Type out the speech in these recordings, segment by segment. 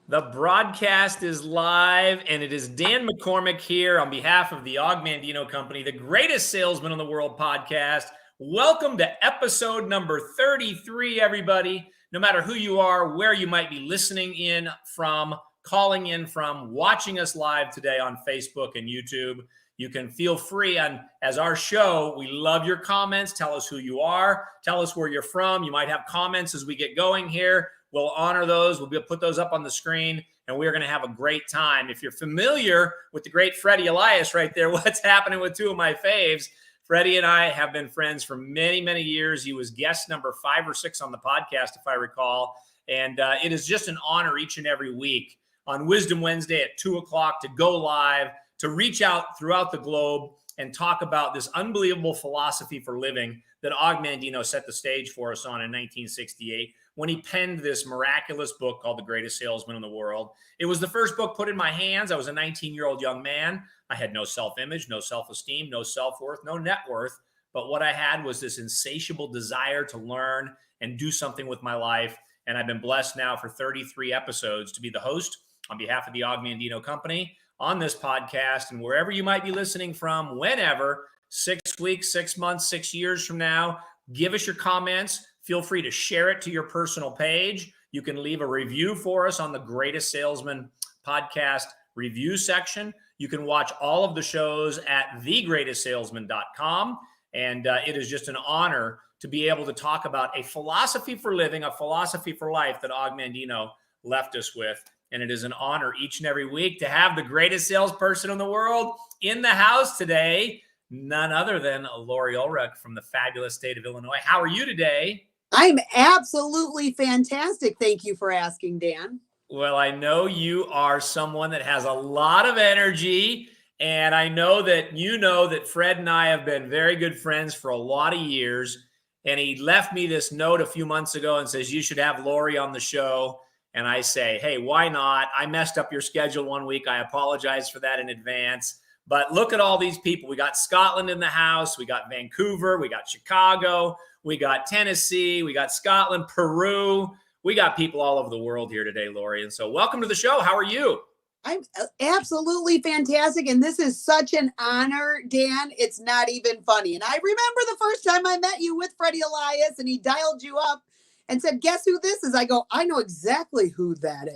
The broadcast is live, and it is Dan McCormick here on behalf of the Augmandino Company, the Greatest Salesman in the World podcast. Welcome to episode number 33, everybody. No matter who you are, where you might be listening in from, calling in from, watching us live today on Facebook and YouTube, you can feel free on as our show. We love your comments. Tell us who you are. Tell us where you're from. You might have comments as we get going here. We'll honor those. We'll put those up on the screen, and we're going to have a great time. If you're familiar with the great Freddy Elias right there, what's happening with two of my faves, Freddy and I have been friends for many, many years. He was guest number 5 or 6 on the podcast, if I recall. And it is just an honor each and every week on Wisdom Wednesday at 2 o'clock to go live, to reach out throughout the globe and talk about this unbelievable philosophy for living that Augmandino set the stage for us on in 1968. When he penned this miraculous book called The Greatest Salesman in the World. It was the first book put in my hands. I was a 19-year-old young man. I had no self-image, no self-esteem, no self-worth, no net worth. But what I had was this insatiable desire to learn and do something with my life. And I've been blessed now for 33 episodes to be the host on behalf of the Augmandino Company on this podcast. And wherever you might be listening from, whenever, 6 weeks, 6 months, 6 years from now, give us your comments. Feel free to share it to your personal page. You can leave a review for us on the Greatest Salesman podcast review section. You can watch all of the shows at thegreatestsalesman.com. And it is just an honor to be able to talk about a philosophy for living, a philosophy for life that Augmandino left us with. And it is an honor each and every week to have the greatest salesperson in the world in the house today, none other than Laurie Ulrich from the fabulous state of Illinois. How are you today? I'm absolutely fantastic. Thank you for asking, Dan. Well, I know you are someone that has a lot of energy, and I know that you know that Fred and I have been very good friends for a lot of years, and he left me this note a few months ago and says, you should have Laurie on the show. And I say, hey, why not? I messed up your schedule one week. I apologize for that in advance. But look at all these people. We got Scotland in the house. We got Vancouver. We got Chicago. We got Tennessee. We got Scotland, Peru. We got people all over the world here today, Laurie. And so welcome to the show. How are you? I'm absolutely fantastic. And this is such an honor, Dan. It's not even funny. And I remember the first time I met you with Freddy Elias and he dialed you up and said, guess who this is? I go, I know exactly who that is.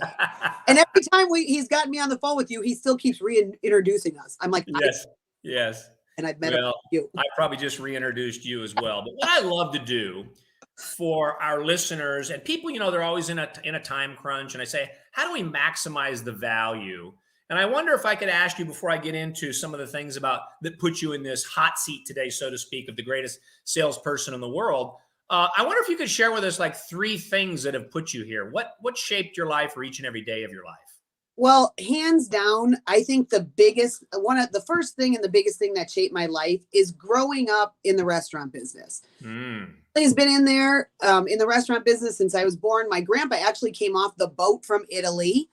And every time he's gotten me on the phone with you, he still keeps reintroducing us. I'm like, yes. And I've met you. I probably just reintroduced you as well. But what I love to do for our listeners and people, you know, they're always in a time crunch. And I say, how do we maximize the value? And I wonder if I could ask you before I get into some of the things that put you in this hot seat today, so to speak, of the greatest salesperson in the world. I wonder if you could share with us like 3 things that have put you here. What shaped your life or each and every day of your life? Well, hands down, I think the first thing and the biggest thing that shaped my life is growing up in the restaurant business. He's been in there in the restaurant business since I was born. My grandpa actually came off the boat from Italy,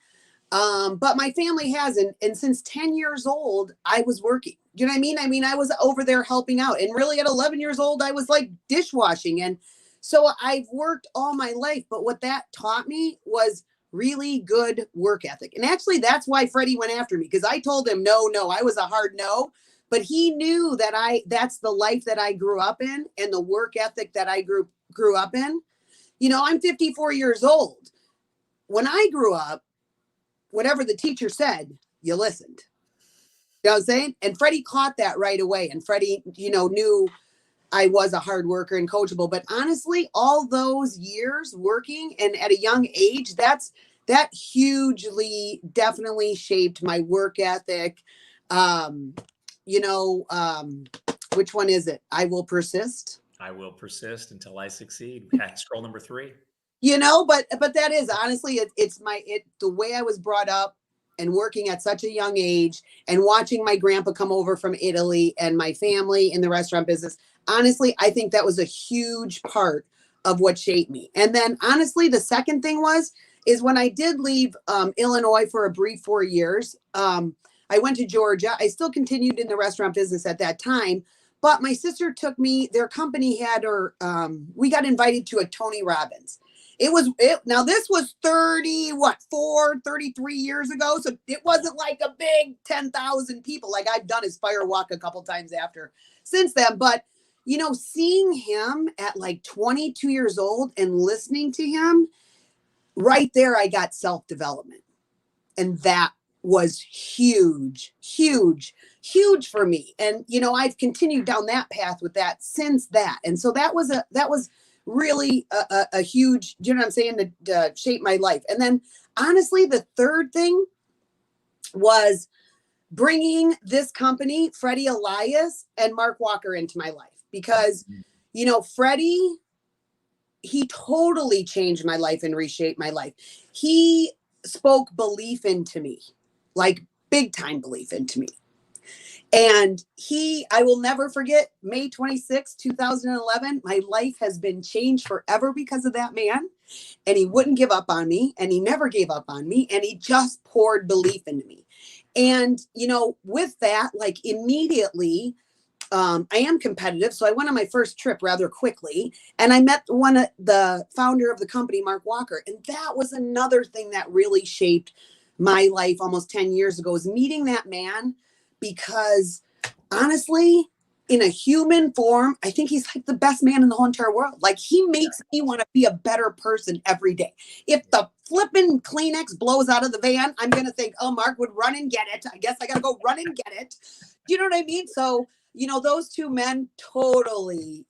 but my family hasn't. And since 10 years old, I was working. You know what I mean? I mean, I was over there helping out. And really at 11 years old, I was like dishwashing. And so I've worked all my life. But what that taught me was really good work ethic. And actually, that's why Freddie went after me, because I told him, no, I was a hard no. But he knew that that's the life that I grew up in and the work ethic that I grew up in. You know, I'm 54 years old. When I grew up, whatever the teacher said, you listened. You know what I'm saying? And Freddie caught that right away. And Freddie, you know, knew I was a hard worker and coachable. But honestly, all those years working and at a young age, that hugely definitely shaped my work ethic. Which one is it? I will persist. I will persist until I succeed. Scroll number 3. You know, but that is honestly, it's the way I was brought up and working at such a young age and watching my grandpa come over from Italy and my family in the restaurant business. Honestly, I think that was a huge part of what shaped me. And then honestly, the second thing is when I did leave Illinois for a brief 4 years, I went to Georgia. I still continued in the restaurant business at that time, but my sister took me, their company had her, we got invited to a Tony Robbins. Now this was 4 33 years ago. So it wasn't like a big 10,000 people. Like I've done his fire walk a couple times since then. But, seeing him at like 22 years old and listening to him right there, I got self-development. And that was huge, huge, huge for me. And, I've continued down that path with that since that. And so that was really a huge, you know what I'm saying, to shape my life. And then honestly, the third thing was bringing this company, Freddy Elias and Mark Walker, into my life, because, Freddy, he totally changed my life and reshaped my life. He spoke belief into me, like big time belief into me. And I will never forget May 26, 2011. My life has been changed forever because of that man. And he wouldn't give up on me, and he never gave up on me. And he just poured belief into me. And, with that, like immediately, I am competitive. So I went on my first trip rather quickly, and I met the founder of the company, Mark Walker. And that was another thing that really shaped my life almost 10 years ago, is meeting that man. Because honestly, in a human form, I think he's like the best man in the whole entire world. Like he makes me want to be a better person every day. If the flipping Kleenex blows out of the van, I'm going to think, oh, Mark would run and get it. I guess I got to go run and get it. Do you know what I mean? So, those two men totally,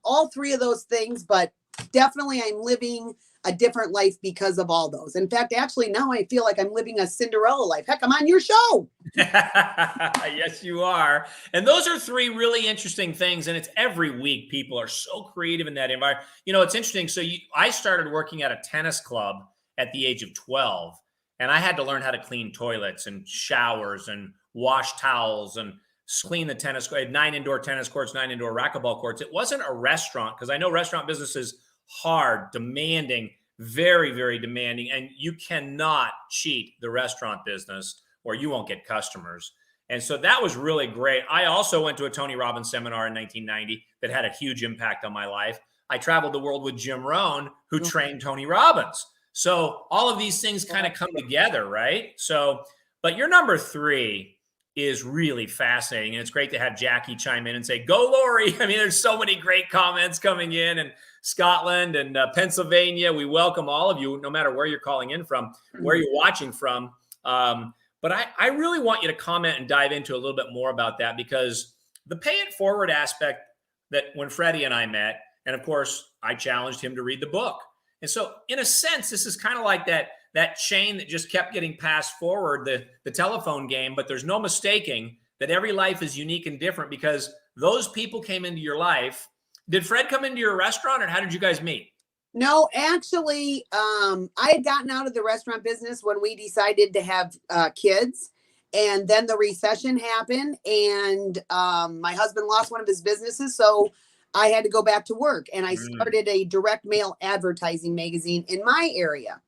all three of those things, but definitely I'm living a different life because of all those. In fact, actually now I feel like I'm living a Cinderella life. Heck, I'm on your show. Yes, you are. And those are three really interesting things. And it's every week. People are so creative in that environment. It's interesting. So I started working at a tennis club at the age of 12, and I had to learn how to clean toilets and showers and wash towels and clean the tennis court. I had 9 indoor tennis courts, 9 indoor racquetball courts. It wasn't a restaurant, because I know restaurant business is hard, demanding, very, very demanding. And you cannot cheat the restaurant business or you won't get customers. And so that was really great. I also went to a Tony Robbins seminar in 1990 that had a huge impact on my life. I traveled the world with Jim Rohn, who trained Tony Robbins. So all of these things kind of come together, right? So, but your number 3 is really fascinating. And it's great to have Jackie chime in and say, go Laurie. I mean, there's so many great comments coming in, and Scotland and Pennsylvania. We welcome all of you, no matter where you're calling in from, where you're watching from. But I really want you to comment and dive into a little bit more about that, because the pay it forward aspect, that when Freddie and I met, and of course I challenged him to read the book. And so in a sense, this is kind of like that chain that just kept getting passed forward, the telephone game, but there's no mistaking that every life is unique and different, because those people came into your life. Did Fred come into your restaurant, or how did you guys meet? No, actually, I had gotten out of the restaurant business when we decided to have kids. And then the recession happened, and my husband lost one of his businesses. So I had to go back to work, and I started a direct mail advertising magazine in my area.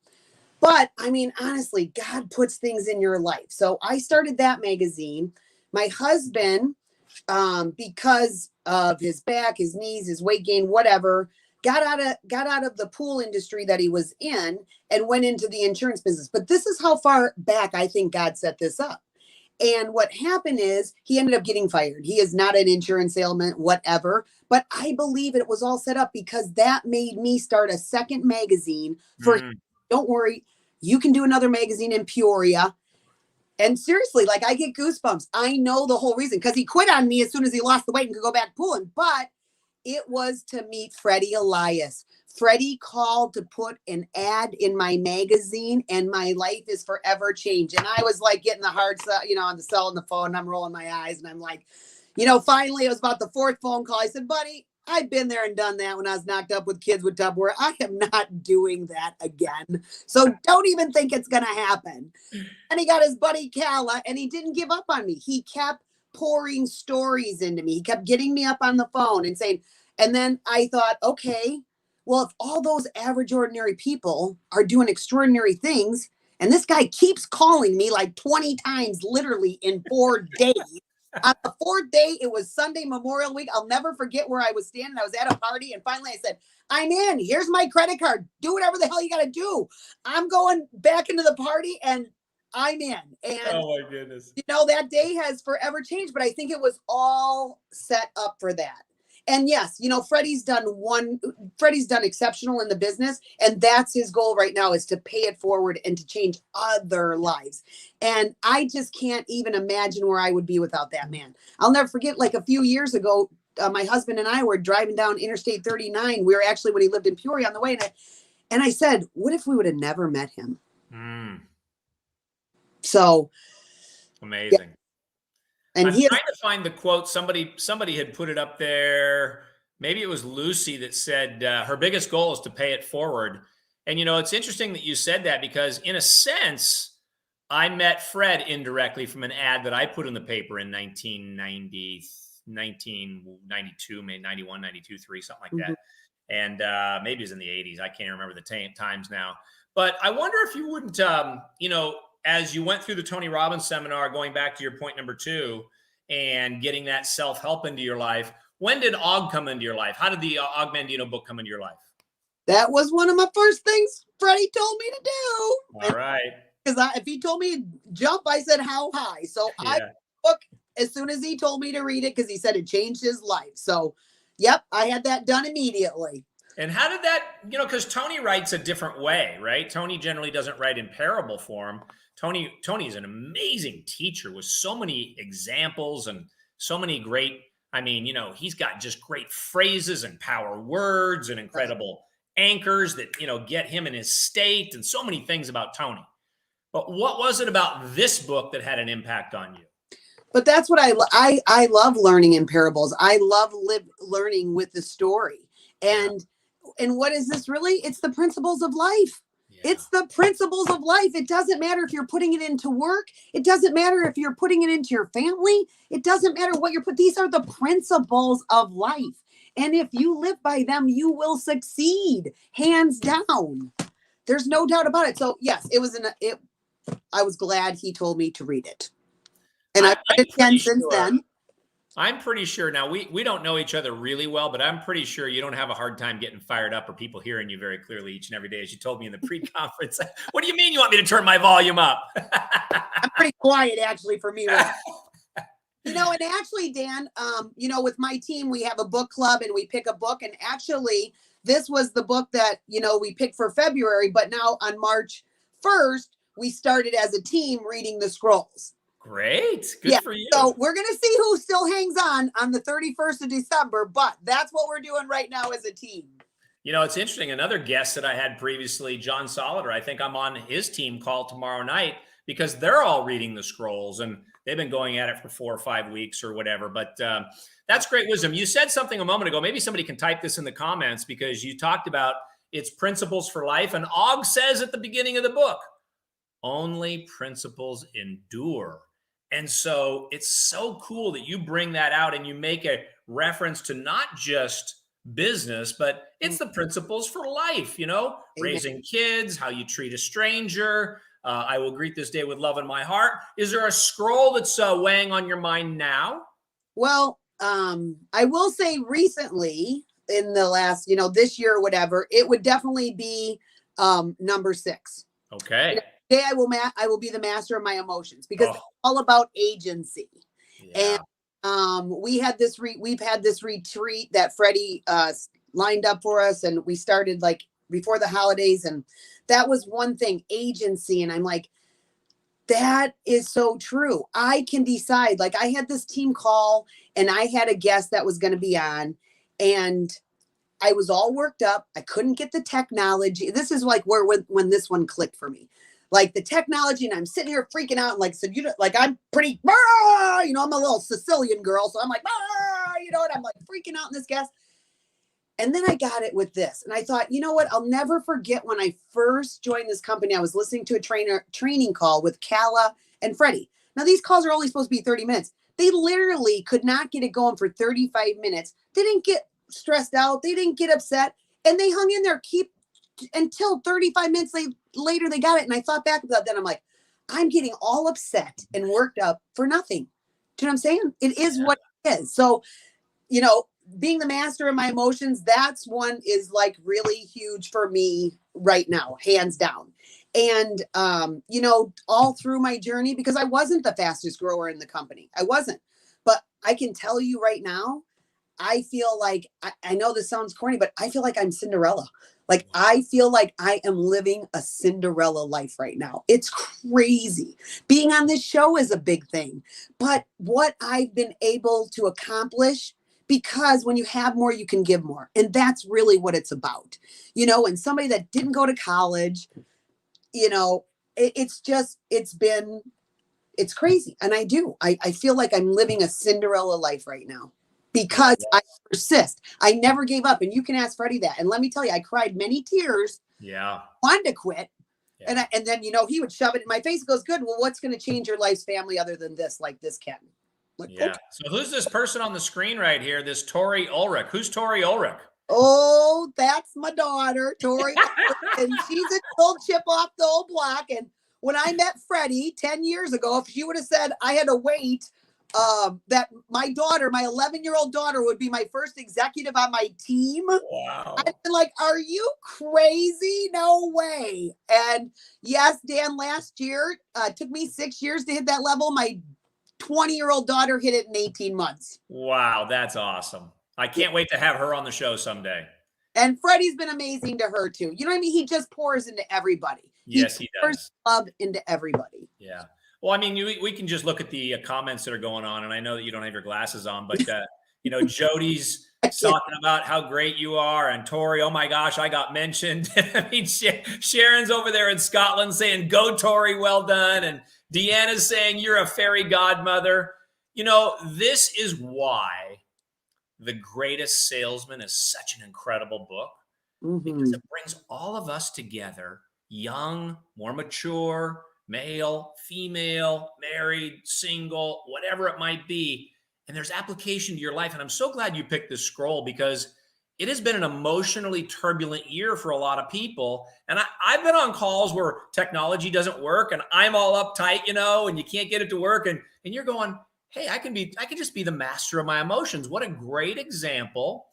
But I mean, honestly, God puts things in your life. So I started that magazine. My husband, because of his back, his knees, his weight gain, whatever, got out of the pool industry that he was in and went into the insurance business. But this is how far back I think God set this up. And what happened is he ended up getting fired. He is not an insurance salesman, whatever. But I believe it was all set up because that made me start a second magazine for don't worry, you can do another magazine in Peoria. And seriously, like I get goosebumps. I know the whole reason, because he quit on me as soon as he lost the weight and could go back pulling. But it was to meet Freddy Elias. Freddy called to put an ad in my magazine, and my life is forever changed. And I was like getting the hard, on the cell on the phone, and I'm rolling my eyes, and I'm like, finally it was about the 4th phone call. I said, buddy, I've been there and done that when I was knocked up with kids with Tupperware. I am not doing that again. So don't even think it's going to happen. And he got his buddy Calla, and he didn't give up on me. He kept pouring stories into me. He kept getting me up on the phone and saying, and then I thought, okay, well, if all those average, ordinary people are doing extraordinary things, and this guy keeps calling me like 20 times, literally in 4 days, On the fourth day, it was Sunday, Memorial Week. I'll never forget where I was standing. I was at a party, and finally I said, I'm in. Here's my credit card. Do whatever the hell you got to do. I'm going back into the party, and I'm in. And, oh, my goodness. That day has forever changed, but I think it was all set up for that. And yes, Freddie's done exceptional in the business. And that's his goal right now, is to pay it forward and to change other lives. And I just can't even imagine where I would be without that man. I'll never forget, like a few years ago, my husband and I were driving down Interstate 39. We were actually, when he lived in Peoria, on the way. And I said, what if we would have never met him? So amazing. Yeah. And I'm trying to find the quote. Somebody had put it up there. Maybe it was Lucy that said her biggest goal is to pay it forward. And, it's interesting that you said that, because in a sense, I met Fred indirectly from an ad that I put in the paper in 1992, maybe 91, 92, 3, something like that. And maybe it was in the 80s. I can't remember the times now. But I wonder if you wouldn't, as you went through the Tony Robbins seminar, going back to your point number 2 and getting that self-help into your life, when did Og come into your life? How did the Og Mandino book come into your life? That was one of my first things Freddie told me to do. All right. Because if he told me to jump, I said, how high? So I book as soon as he told me to read it, because he said it changed his life. So, yep, I had that done immediately. And how did that, because Tony writes a different way, right? Tony generally doesn't write in parable form. Tony is an amazing teacher with so many examples and so many great, he's got just great phrases and power words and incredible anchors that, get him in his state, and so many things about Tony. But what was it about this book that had an impact on you? But that's what I love learning in parables. I love learning with the story. And what is this really? It's the principles of life. Yeah. It's the principles of life. It doesn't matter if you're putting it into work. It doesn't matter if you're putting it into your family. It doesn't matter what these are the principles of life. And if you live by them, you will succeed, hands down. There's no doubt about it. So yes, I was glad he told me to read it. And I've read it again since then. I'm pretty sure now we don't know each other really well, but I'm pretty sure you don't have a hard time getting fired up or people hearing you very clearly each and every day, as you told me in the pre-conference. What do you mean you want me to turn my volume up? I'm pretty quiet, actually, for me. Right? And actually, Dan, with my team, we have a book club and we pick a book. And actually, this was the book that, we picked for February. But now on March 1st, we started as a team reading the scrolls. Great. Good for you. So we're going to see who still hangs on the 31st of December, but that's what we're doing right now as a team. It's interesting. Another guest that I had previously, John Solider, I think I'm on his team call tomorrow night, because they're all reading the scrolls and they've been going at it for 4 or 5 weeks or whatever. But that's great wisdom. You said something a moment ago. Maybe somebody can type this in the comments, because you talked about its principles for life. And Og says at the beginning of the book, only principles endure. And so it's so cool that you bring that out and you make a reference to not just business, but it's the principles for life, raising kids, how you treat a stranger. I will greet this day with love in my heart. Is there a scroll that's weighing on your mind now? Well, I will say recently, in the last, this year or whatever, it would definitely be number 6. Okay. Today I will be the master of my emotions, because it's all about agency. Yeah. And we've had this retreat that Freddie lined up for us, and we started like before the holidays, and that was one thing, agency. And I'm like, that is so true. I can decide. Like, I had this team call and I had a guest that was going to be on, and I was all worked up. I couldn't get the technology. This is like when this one clicked for me. Like the technology, and I'm sitting here freaking out, and like, so I'm pretty, I'm a little Sicilian girl, so I'm like, and I'm like freaking out in this guest. And then I got it with this, and I thought, you know what? I'll never forget when I first joined this company. I was listening to a training call with Kala and Freddie. Now these calls are only supposed to be 30 minutes. They literally could not get it going for 35 minutes. They didn't get stressed out. They didn't get upset, and they hung in there, until 35 minutes later, they got it. And I thought back about that. I'm like, I'm getting all upset and worked up for nothing. Do you know what I'm saying? It is what it is. So, being the master of my emotions, that's one is like really huge for me right now, hands down. And, all through my journey, because I wasn't the fastest grower in the company. I wasn't. But I can tell you right now, I feel like, I know this sounds corny, but I feel like I'm Cinderella. Like, I feel like I am living a Cinderella life right now. It's crazy. Being on this show is a big thing. But what I've been able to accomplish, because when you have more, you can give more. And that's really what it's about. And somebody that didn't go to college, it's crazy. And I feel like I'm living a Cinderella life right now because I persist. I never gave up. And you can ask Freddie that. And let me tell you, I cried many tears. Yeah. Wanted to quit. Yeah. And then, he would shove it in my face. Goes, good. Well, what's going to change your life's family other than this, like this can? Like, yeah. Okay. So who's this person on the screen right here? This Tori Ulrich. Who's Tori Ulrich? Oh, that's my daughter, Tori. And she's a old chip off the old block. And when I met Freddie 10 years ago, if she would have said I had to wait, that my daughter, my 11-year-old daughter, would be my first executive on my team. Wow. I'd been like, are you crazy? No way. And yes, Dan, last year, took me 6 years to hit that level. My 20-year-old daughter hit it in 18 months. Wow, that's awesome. I can't wait to have her on the show someday. And Freddie's been amazing to her too. You know what I mean? He just pours into everybody. Yes, he does. Love into everybody. Yeah. Well, I mean, we can just look at the comments that are going on, and I know that you don't have your glasses on, but Jody's talking about how great you are, and Tori, oh my gosh, I got mentioned. I mean, Sharon's over there in Scotland saying, "Go Tori, well done," and Deanna's saying, "You're a fairy godmother." This is why The Greatest Salesman is such an incredible book, because it brings all of us together, young, more mature, male, female, married, single, whatever it might be. And there's application to your life. And I'm so glad you picked this scroll, because it has been an emotionally turbulent year for a lot of people. And I've been on calls where technology doesn't work and I'm all uptight, and you can't get it to work. And you're going, hey, I can just be the master of my emotions. What a great example.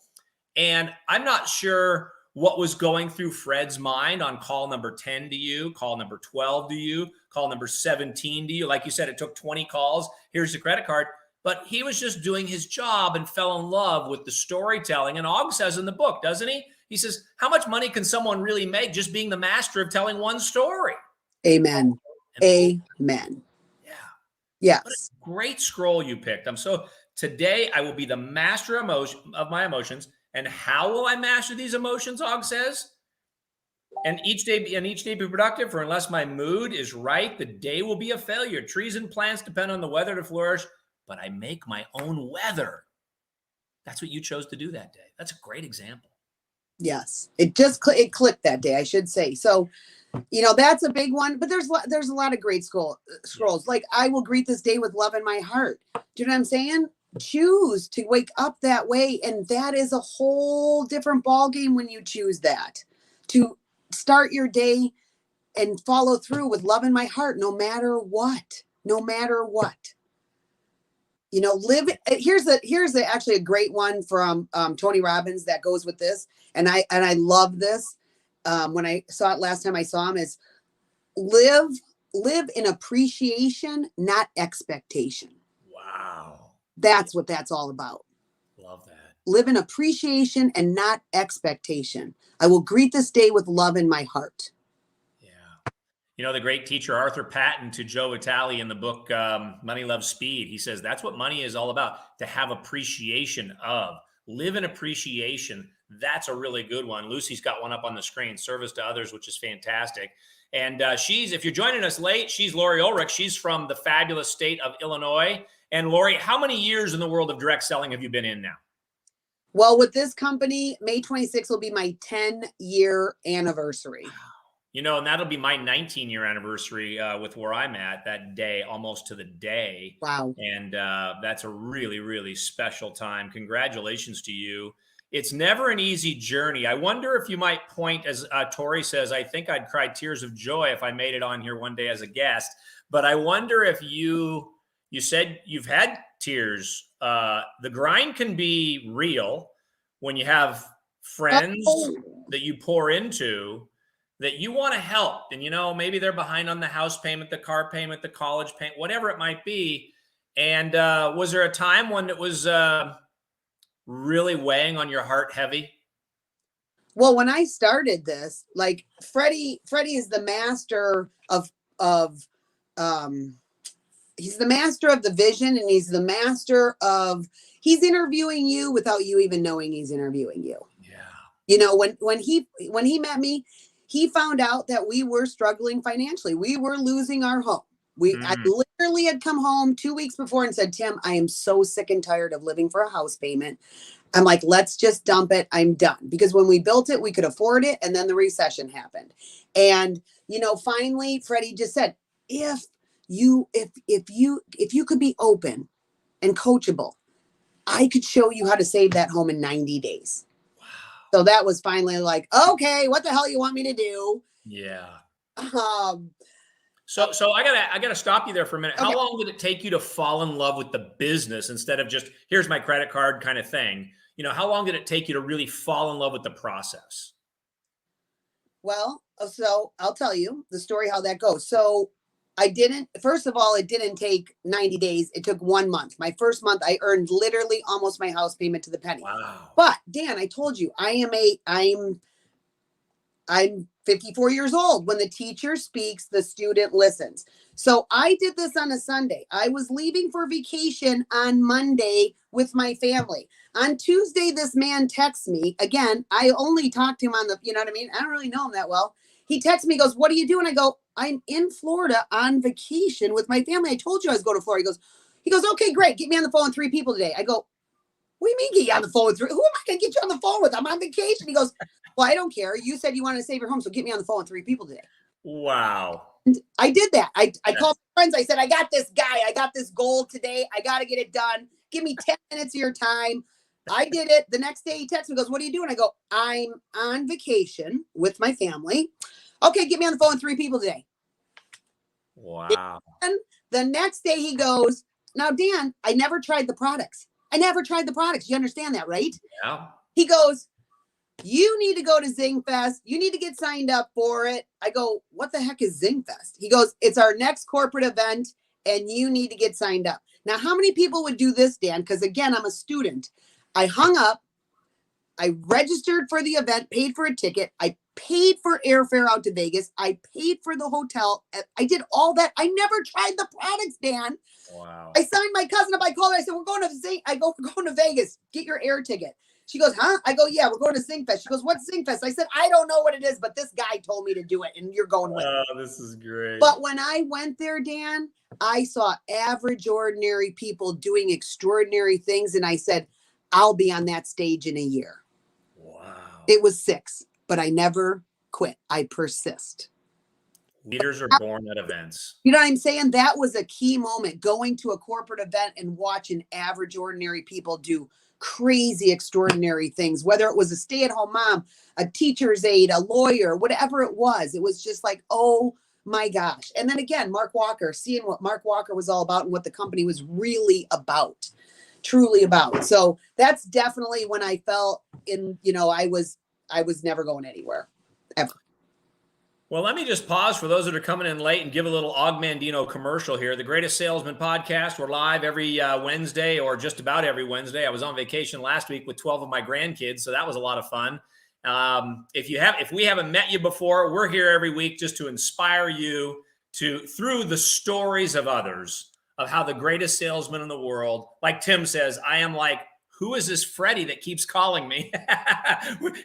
And I'm not sure what was going through Fred's mind on call number 10 to you, call number 12 to you, call number 17 to you. Like you said, it took 20 calls. Here's the credit card. But he was just doing his job and fell in love with the storytelling. And Og says in the book, doesn't he? He says, how much money can someone really make just being the master of telling one story? Amen. Amen. Yes. What a great scroll you picked. Today I will be the master of my emotions. And how will I master these emotions, Og says? And each day be productive, for unless my mood is right, the day will be a failure. Trees and plants depend on the weather to flourish, but I make my own weather. That's what you chose to do that day. That's a great example. Yes. It clicked that day, I should say. So, that's a big one, but there's a lot of great scrolls. Like, I will greet this day with love in my heart. Do you know what I'm saying? Choose to wake up that way. And that is a whole different ball game when you choose that, to start your day and follow through with love in my heart, no matter what. Here's actually a great one from Tony Robbins that goes with this. And I love this. When I saw it last time I saw him, is live in appreciation, not expectation. Wow. That's what that's all about. Love that. Live in appreciation and not expectation. I will greet this day with love in my heart. Yeah. The great teacher Arthur Patton to Joe Vitale in the book Money Loves Speed, he says that's what money is all about, to have appreciation of. Live in appreciation. That's a really good one. Lucy's got one up on the screen, service to others, which is fantastic. And if you're joining us late, she's Laurie Ulrich. She's from the fabulous state of Illinois. And Laurie, how many years in the world of direct selling have you been in now? Well, with this company, May 26th will be my 10-year anniversary. And that'll be my 19-year anniversary with where I'm at that day, almost to the day. Wow. And that's a really, really special time. Congratulations to you. It's never an easy journey. I wonder if you might point, as Tori says, I think I'd cry tears of joy if I made it on here one day as a guest. But I wonder if you you said you've had tears. The grind can be real when you have friends that you pour into that you want to help. And, maybe they're behind on the house payment, the car payment, the college payment, whatever it might be. And was there a time when it was really weighing on your heart heavy? Well, when I started this, like Freddy is the master of he's the master of the vision, and he's the master of, he's interviewing you without you even knowing he's interviewing you. Yeah. When he met me, he found out that we were struggling financially. We were losing our home. I literally had come home 2 weeks before and said, Tim, I am so sick and tired of living for a house payment. I'm like, let's just dump it. I'm done. Because when we built it, we could afford it. And then the recession happened. And, finally, Freddie just said, if you could be open and coachable, I could show you how to save that home in 90 days. Wow. So that was finally like, okay, what the hell you want me to do? Yeah. So I gotta stop you there for a minute. Okay. How long did it take you to fall in love with the business instead of just, here's my credit card kind of thing? How long did it take you to really fall in love with the process? Well, so I'll tell you the story, how that goes. So first of all, it didn't take 90 days. It took 1 month. My first month, I earned literally almost my house payment to the penny. Wow. But Dan, I told you, I'm 54 years old. When the teacher speaks, the student listens. So I did this on a Sunday. I was leaving for vacation on Monday with my family. On Tuesday, this man texts me. Again, I only talked to him on the, you know what I mean? I don't really know him that well. He texts me, goes, what are you doing? I go, I'm in Florida on vacation with my family. I told you I was going to Florida. He goes, okay, great. Get me on the phone with 3 people today. I go, what do you mean get you on the phone with 3? Who am I going to get you on the phone with? I'm on vacation. He goes, well, I don't care. You said you wanted to save your home, so get me on the phone with 3 people today. Wow. And I did that. I called my friends. I said, I got this guy. I got this goal today. I got to get it done. Give me 10 minutes of your time. I did it. The next day he texts me, goes, what are you doing? I go, I'm on vacation with my family. Okay, get me on the phone with 3 people today. Wow. And the next day he goes, now, Dan, I never tried the products. You understand that, right? Yeah. He goes, you need to go to Xynfest. You need to get signed up for it. I go, what the heck is Xynfest? He goes, it's our next corporate event, and you need to get signed up. Now, how many people would do this, Dan? Because again, I'm a student. I hung up. I registered for the event, paid for a ticket. I paid for airfare out to Vegas. I paid for the hotel. I did all that. I never tried the products, Dan. Wow. I signed my cousin up. I called her. I said, we're going to Vegas. Get your air ticket. She goes, huh? I go, yeah, we're going to Xynfest. She goes, what's Xynfest? I said, I don't know what it is, but this guy told me to do it, and you're going with it. Oh, this is great. But when I went there, Dan, I saw average, ordinary people doing extraordinary things, and I said, I'll be on that stage in a year. Wow. It was 6, but I never quit. I persist. Leaders are born at events. You know what I'm saying? That was a key moment, going to a corporate event and watching average, ordinary people do crazy, extraordinary things, whether it was a stay-at-home mom, a teacher's aide, a lawyer, whatever it was. It was just like, oh my gosh. And then again, Mark Walker, seeing what Mark Walker was all about and what the company was really about, truly about. So that's definitely when I felt I was never going anywhere, ever. Well, let me just pause for those that are coming in late and give a little Augmandino commercial here. The Greatest Salesman podcast. We're live every Wednesday, or just about every Wednesday. I was on vacation last week with 12 of my grandkids, so that was a lot of fun. If we haven't met you before, we're here every week just to inspire you through the stories of others, of how the greatest salesman in the world, like Tim says, I am like, who is this Freddy that keeps calling me?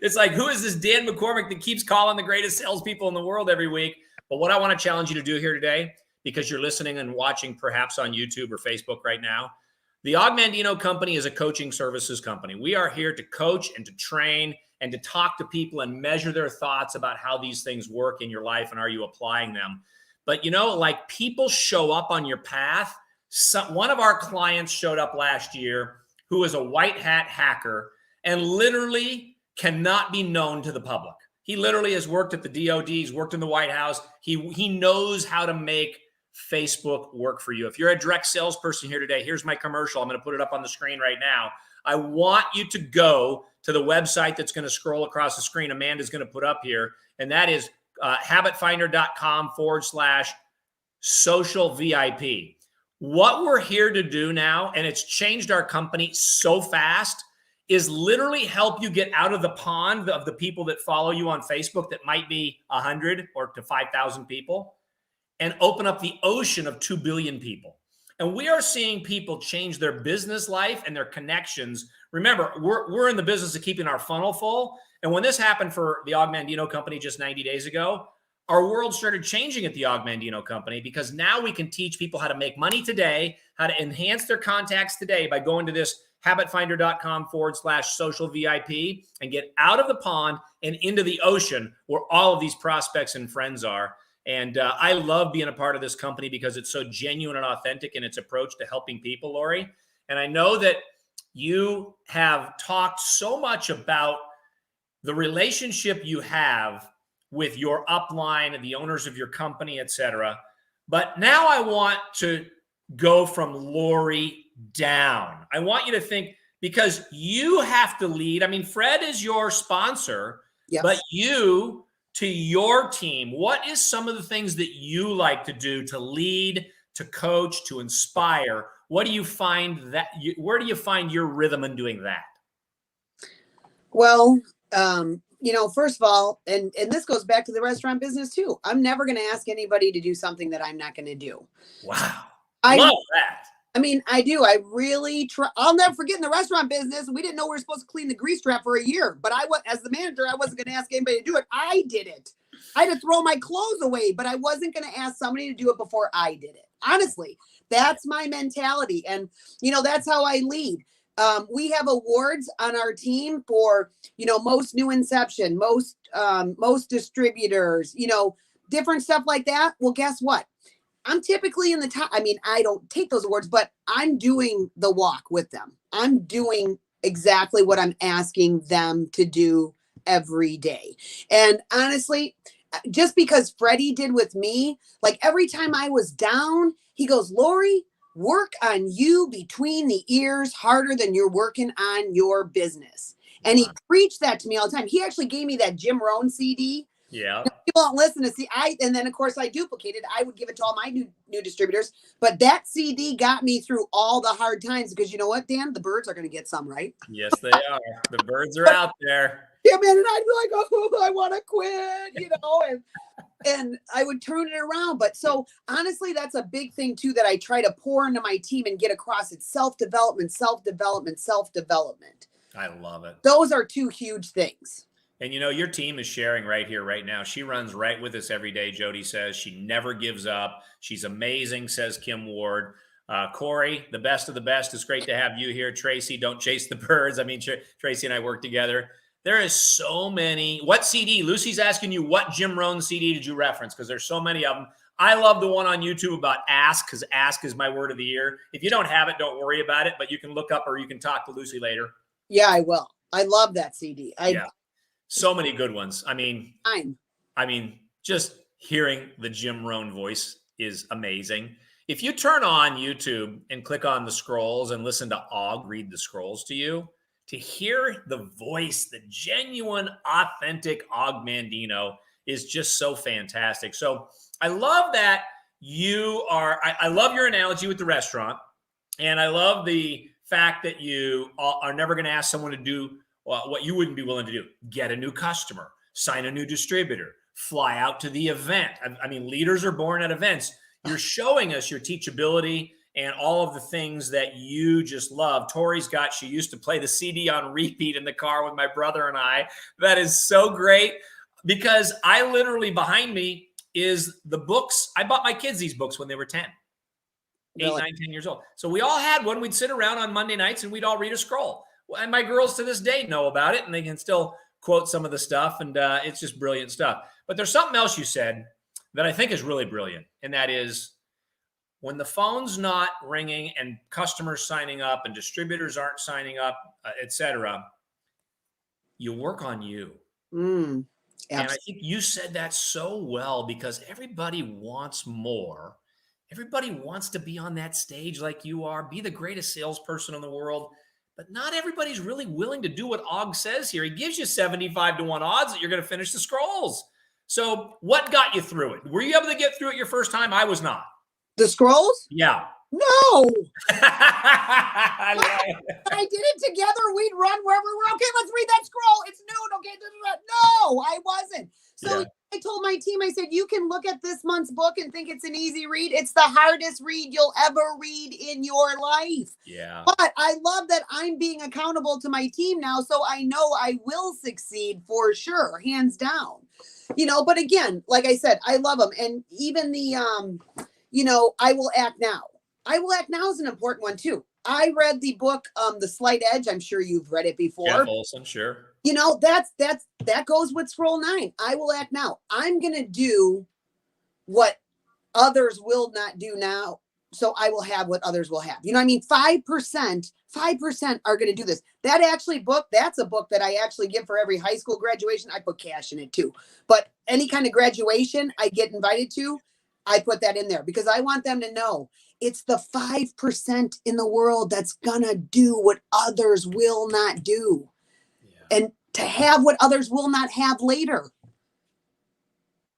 It's like, who is this Dan McCormick that keeps calling the greatest salespeople in the world every week? But what I want to challenge you to do here today, because you're listening and watching perhaps on YouTube or Facebook right now, the Augmandino Company is a coaching services company. We are here to coach and to train and to talk to people and measure their thoughts about how these things work in your life and are you applying them. But like people show up on your path. One of our clients showed up last year who is a white hat hacker and literally cannot be known to the public. He literally has worked at the DOD, he's worked in the White House. He knows how to make Facebook work for you? If you're a direct salesperson here today, here's my commercial. I'm going to put it up on the screen right now. I want you to go to the website that's going to scroll across the screen. Amanda's going to put up here, and that is habitfinder.com/social VIP. What we're here to do now, and it's changed our company so fast, is literally help you get out of the pond of the people that follow you on Facebook that might be 100 or to 5,000 people, and open up the ocean of 2 billion people. And we are seeing people change their business life and their connections. Remember, we're in the business of keeping our funnel full. And when this happened for the Augmandino company just 90 days ago, our world started changing at the Augmandino company, because now we can teach people how to make money today, how to enhance their contacts today by going to this habitfinder.com/social VIP and get out of the pond and into the ocean where all of these prospects and friends are. And I love being a part of this company because it's so genuine and authentic in its approach to helping people, Laurie. And I know that you have talked so much about the relationship you have with your upline and the owners of your company, et cetera. But now I want to go from Laurie down. I want you to think, because you have to lead. I mean, Fred is your sponsor, yes, but you, to your team, what is some of the things that you like to do to lead, to coach, to inspire? What do you find where do you find your rhythm in doing that? Well, first of all, and this goes back to the restaurant business too. I'm never going to ask anybody to do something that I'm not going to do. Wow. I love that. I mean, I do. I really try. I'll never forget, in the restaurant business, we didn't know we were supposed to clean the grease trap for a year. But as the manager, I wasn't going to ask anybody to do it. I did it. I had to throw my clothes away, but I wasn't going to ask somebody to do it before I did it. Honestly, that's my mentality. And, that's how I lead. We have awards on our team for, most new inception, most distributors, different stuff like that. Well, guess what? I'm typically in the top. I mean, I don't take those awards, but I'm doing the walk with them. I'm doing exactly what I'm asking them to do every day. And honestly, just because Freddy did with me, like every time I was down, he goes, Laurie, work on you between the ears harder than you're working on your business. And he preached that to me all the time. He actually gave me that Jim Rohn CD. Yeah. People don't listen to see. And then of course I duplicated. I would give it to all my new distributors. But that CD got me through all the hard times, because you know what, Dan? The birds are going to get some, right? Yes, they are. The birds are out there. Yeah, man. And I'd be like, oh, I want to quit, and I would turn it around. But so honestly, that's a big thing too, that I try to pour into my team and get across. It's self-development, self-development, self-development. I love it. Those are two huge things. And your team is sharing right here, right now. She runs right with us every day. Jody says she never gives up. She's amazing, says Kim Ward. Corey, the best of the best. It's great to have you here. Tracy, don't chase the birds. I mean, Tracy and I work together. There is so many. What CD? Lucy's asking you, what Jim Rohn CD did you reference? Because there's so many of them. I love the one on YouTube about ask, because ask is my word of the year. If you don't have it, don't worry about it, but you can look up, or you can talk to Lucy later. Yeah, I will. I love that CD. Yeah. So many good ones. I mean, just hearing the Jim Rohn voice is amazing. If you turn on YouTube and click on the scrolls and listen to Og read the scrolls to you, to hear the voice, the genuine, authentic Og Mandino is just so fantastic. So I love that you are, I love your analogy with the restaurant. And I love the fact that you are never going to ask someone to do what you wouldn't be willing to do. Get a new customer, sign a new distributor, fly out to the event. I mean, leaders are born at events. You're showing us your teachability and all of the things that you just love. Tori's she used to play the CD on repeat in the car with my brother and I. That is so great, because I literally, behind me is the books. I bought my kids these books when they were 10. 8, 9, 10 years old. So we all had one. We'd sit around on Monday nights and we'd all read a scroll. And my girls to this day know about it, and they can still quote some of the stuff. And it's just brilliant stuff. But there's something else you said that I think is really brilliant. And that is, when the phone's not ringing and customers signing up and distributors aren't signing up, et cetera, you work on you. And I think you said that so well, because everybody wants more. Everybody wants to be on that stage like you are, be the greatest salesperson in the world. But not everybody's really willing to do what Og says here. He gives you 75 to 1 odds that you're going to finish the scrolls. So what got you through it? Were you able to get through it your first time? I was not. The scrolls? Yeah. No. I I did it together. We'd run wherever we're okay. Let's read that scroll. It's noon. Okay. No, I wasn't. So I told my team, I said, you can look at this month's book and think it's an easy read. It's the hardest read you'll ever read in your life. Yeah. But I love that I'm being accountable to my team now. So I know I will succeed for sure, hands down. But again, like I said, I love them. And even the, I Will Act Now. I Will Act Now is an important one too. I read the book, The Slight Edge. I'm sure you've read it before. Jeff Olson, sure. That goes with scroll 9. I will act now. I'm going to do what others will not do now. So I will have what others will have. 5% are going to do this. That's a book that I actually give for every high school graduation. I put cash in it too. But any kind of graduation I get invited to, I put that in there because I want them to know it's the 5% in the world that's going to do what others will not do. And to have what others will not have later.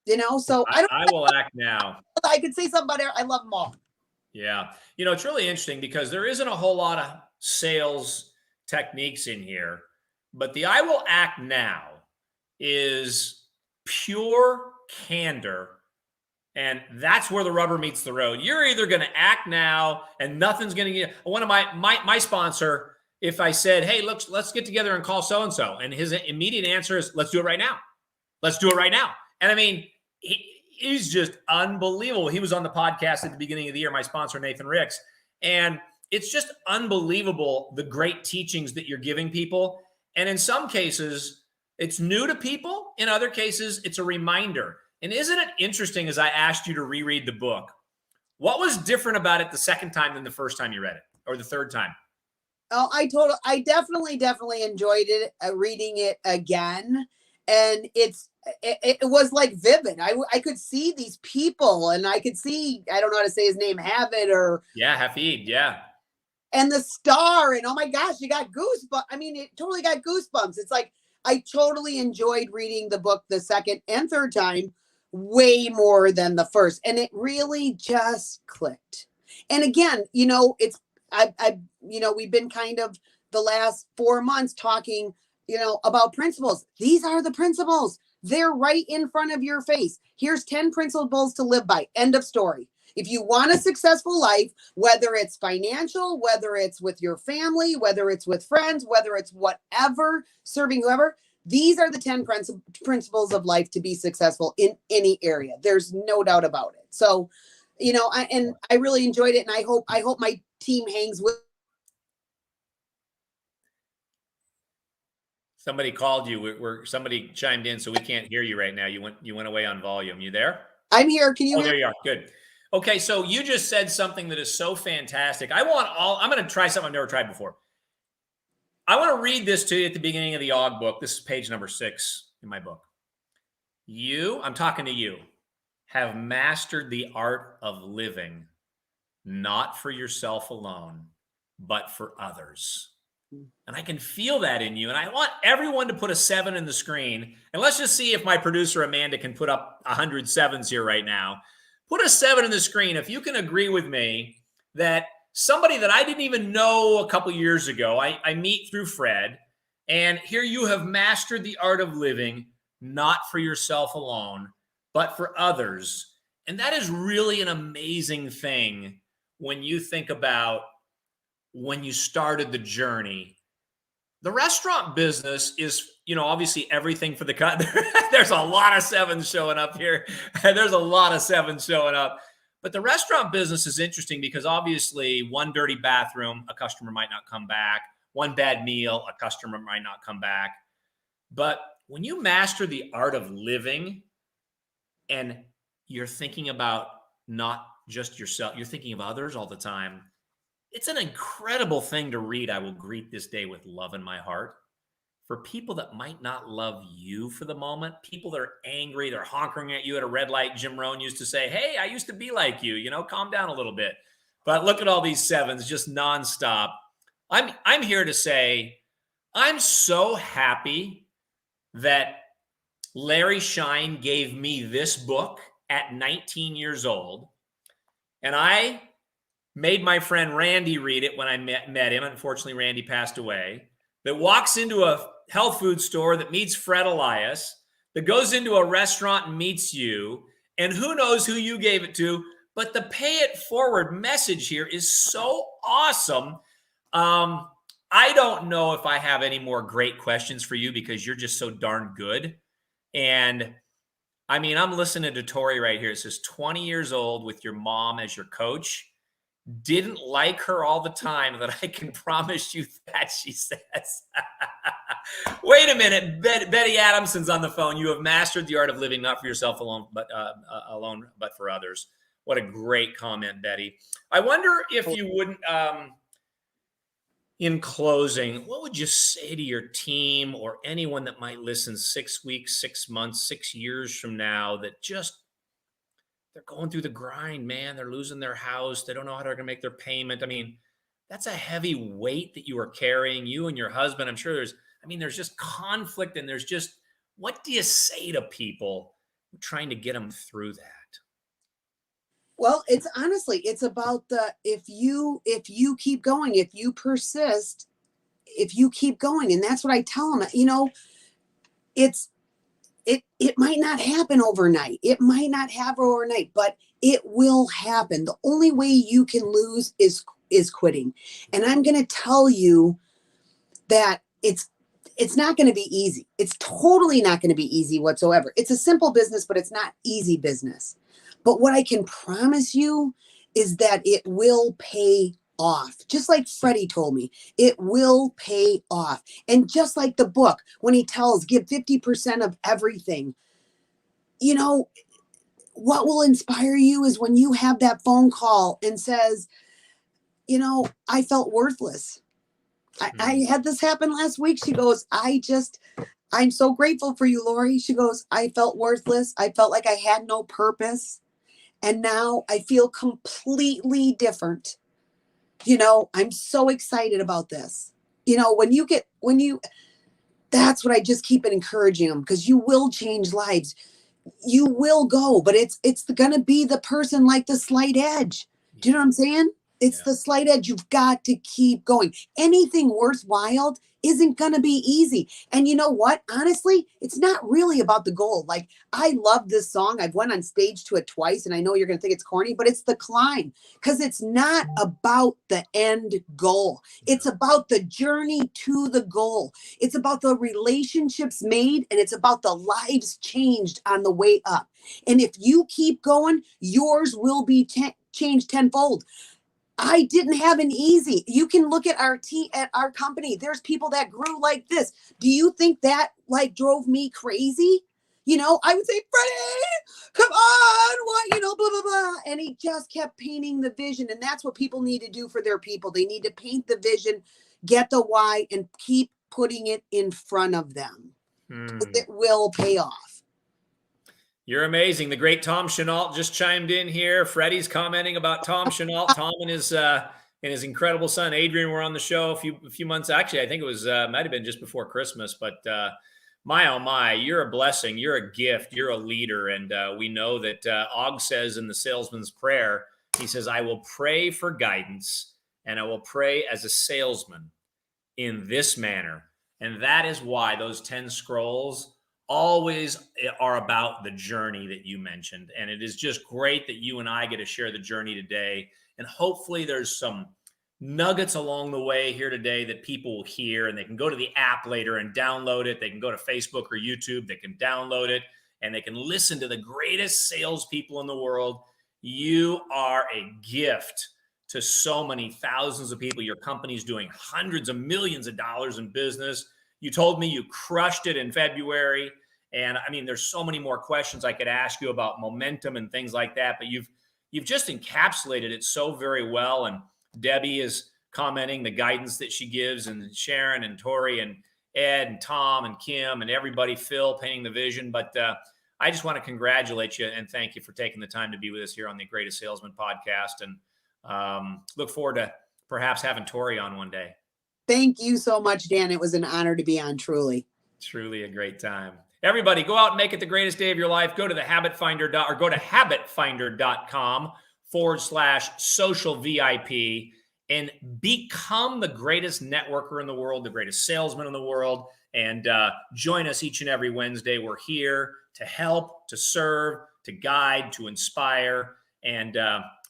So I will act now. I could say something about it. I love them all. Yeah. It's really interesting because there isn't a whole lot of sales techniques in here, but the I will act now is pure candor. And that's where the rubber meets the road. You're either going to act now and nothing's going to get one of my sponsor. If I said, hey, let's get together and call so-and-so. And his immediate answer is, let's do it right now. Let's do it right now. And I mean, he's just unbelievable. He was on the podcast at the beginning of the year, my sponsor, Nathan Ricks. And it's just unbelievable, the great teachings that you're giving people. And in some cases, it's new to people. In other cases, it's a reminder. And isn't it interesting, as I asked you to reread the book, what was different about it the second time than the first time you read it, or the third time? Oh, I definitely enjoyed it, reading it again. And it was like vivid. I could see these people and I could see, I don't know how to say his name, Hafid. Yeah. And the star, and oh my gosh, you got goosebumps. I mean, it totally got goosebumps. It's like, I totally enjoyed reading the book the second and third time way more than the first. And it really just clicked. And again, we've been kind of the last 4 months talking, about principles. These are the principles. They're right in front of your face. Here's 10 principles to live by. End of story. If you want a successful life, whether it's financial, whether it's with your family, whether it's with friends, whether it's whatever, serving whoever, these are the 10 principles of life to be successful in any area. There's no doubt about it. So, I really enjoyed it. And I hope my team hangs with. Somebody called you. Somebody chimed in, so we can't hear you right now. You went away on volume. You there? I'm here. Can you hear? There you are. Good. Okay, so you just said something that is so fantastic. I'm going to try something I've never tried before. I want to read this to you at the beginning of the Og book. This is page number 6 in my book. I'm talking to you, have mastered the art of living, not for yourself alone, but for others. And I can feel that in you. And I want everyone to put a 7 in the screen. And let's just see if my producer, Amanda, can put up 100 sevens here right now. Put a 7 in the screen if you can agree with me that somebody that I didn't even know a couple years ago, I meet through Fred, and here you have mastered the art of living, not for yourself alone, but for others. And that is really an amazing thing when you think about when you started the journey. The restaurant business is, obviously everything for the cut. There's a lot of 7s showing up here. There's a lot of 7s showing up. But the restaurant business is interesting because obviously one dirty bathroom, a customer might not come back. One bad meal, a customer might not come back. But when you master the art of living and you're thinking about not just yourself, you're thinking of others all the time, it's an incredible thing to read. I will greet this day with love in my heart. for people that might not love you for the moment, people that are angry, they're honking at you at a red light. Jim Rohn used to say, hey, I used to be like you, calm down a little bit. But look at all these sevens just nonstop. I'm here to say I'm so happy that Larry Shine gave me this book at 19 years old. And I made my friend Randy read it when I met him. Unfortunately, Randy passed away. That walks into a health food store that meets Fred Elias, that goes into a restaurant and meets you, and who knows who you gave it to, but the pay it forward message here is so awesome. I don't know if I have any more great questions for you because you're just so darn good. And I mean, I'm listening to Tori right here. It says 20 years old with your mom as your coach. Didn't like her all the time, that I can promise you that, she says. Wait a minute. Betty Adamson's on the phone. You have mastered the art of living not for yourself alone, but for others. What a great comment, Betty. I wonder if you wouldn't, in closing, what would you say to your team or anyone that might listen 6 weeks, 6 months, 6 years from now that just they're going through the grind, man. They're losing their house. They don't know how they're going to make their payment. I mean, that's a heavy weight that you are carrying, you and your husband. I'm sure there's just conflict, and there's just, what do you say to people trying to get them through that? Well, it's about if you keep going, if you persist, if you keep going. And that's what I tell them, it might not happen overnight. It might not happen overnight, but it will happen. The only way you can lose is quitting. And I'm going to tell you that it's not going to be easy. It's totally not going to be easy whatsoever. It's a simple business, but it's not easy business. But what I can promise you is that it will pay off. Just like Freddie told me, it will pay off. And just like the book, when he tells, give 50% of everything, what will inspire you is when you have that phone call and says, I felt worthless. I had this happen last week. She goes, I'm so grateful for you, Laurie. She goes, I felt worthless. I felt like I had no purpose. And now I feel completely different. I'm so excited about this. That's what I just keep encouraging them, because you will change lives. You will go, but it's going to be the person like the slight edge. Do you know what I'm saying? It's the slight edge. You've got to keep going. Anything worthwhile isn't going to be easy. And you know what? Honestly, it's not really about the goal. Like, I love this song. I've went on stage to it twice, and I know you're going to think it's corny, but it's the climb, because it's not about the end goal. It's about the journey to the goal. It's about the relationships made, and it's about the lives changed on the way up. And if you keep going, yours will be changed tenfold. I didn't have an easy. You can look at our at our company. There's people that grew like this. Do you think that drove me crazy? I would say, Freddie, come on, what, blah, blah, blah. And he just kept painting the vision. And that's what people need to do for their people. They need to paint the vision, get the why, and keep putting it in front of them. It will pay off. You're amazing. The great Tom Chenault just chimed in here. Freddie's commenting about Tom Chenault. Tom and his incredible son Adrian were on the show a few months. Actually, I think it was might have been just before Christmas. But my oh my, you're a blessing. You're a gift. You're a leader, and we know that Og says in the Salesman's Prayer, he says, "I will pray for guidance, and I will pray as a salesman in this manner." And that is why those 10 scrolls always are about the journey that you mentioned. And it is just great that you and I get to share the journey today. And hopefully there's some nuggets along the way here today that people will hear, and they can go to the app later and download it. They can go to Facebook or YouTube. They can download it, and they can listen to the greatest salespeople in the world. You are a gift to so many thousands of people. Your company's doing hundreds of millions of dollars in business. You told me you crushed it in February. And I mean, there's so many more questions I could ask you about momentum and things like that, but you've just encapsulated it so very well. And Debbie is commenting the guidance that she gives, and Sharon and Tori, and Ed and Tom and Kim and everybody, Phil, painting the vision. But I just want to congratulate you and thank you for taking the time to be with us here on the Greatest Salesman podcast. And look forward to perhaps having Tori on one day. Thank you so much, Dan. It was an honor to be on, truly. Truly a great time. Everybody, go out and make it the greatest day of your life. Go to the go to habitfinder.com/social VIP and become the greatest networker in the world, the greatest salesman in the world. And join us each and every Wednesday. We're here to help, to serve, to guide, to inspire. And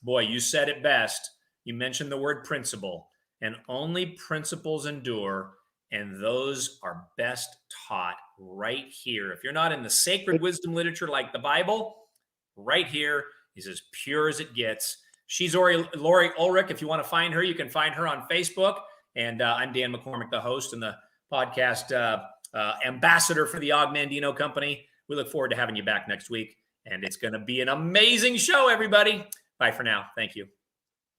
boy, you said it best. You mentioned the word principle, and only principles endure. And those are best taught right here. If you're not in the sacred wisdom literature like the Bible, right here is as pure as it gets. She's Laurie Ulrich. If you want to find her, you can find her on Facebook. And I'm Dan McCormick, the host and the podcast ambassador for the Og Mandino Company. We look forward to having you back next week. And it's going to be an amazing show, everybody. Bye for now. Thank you.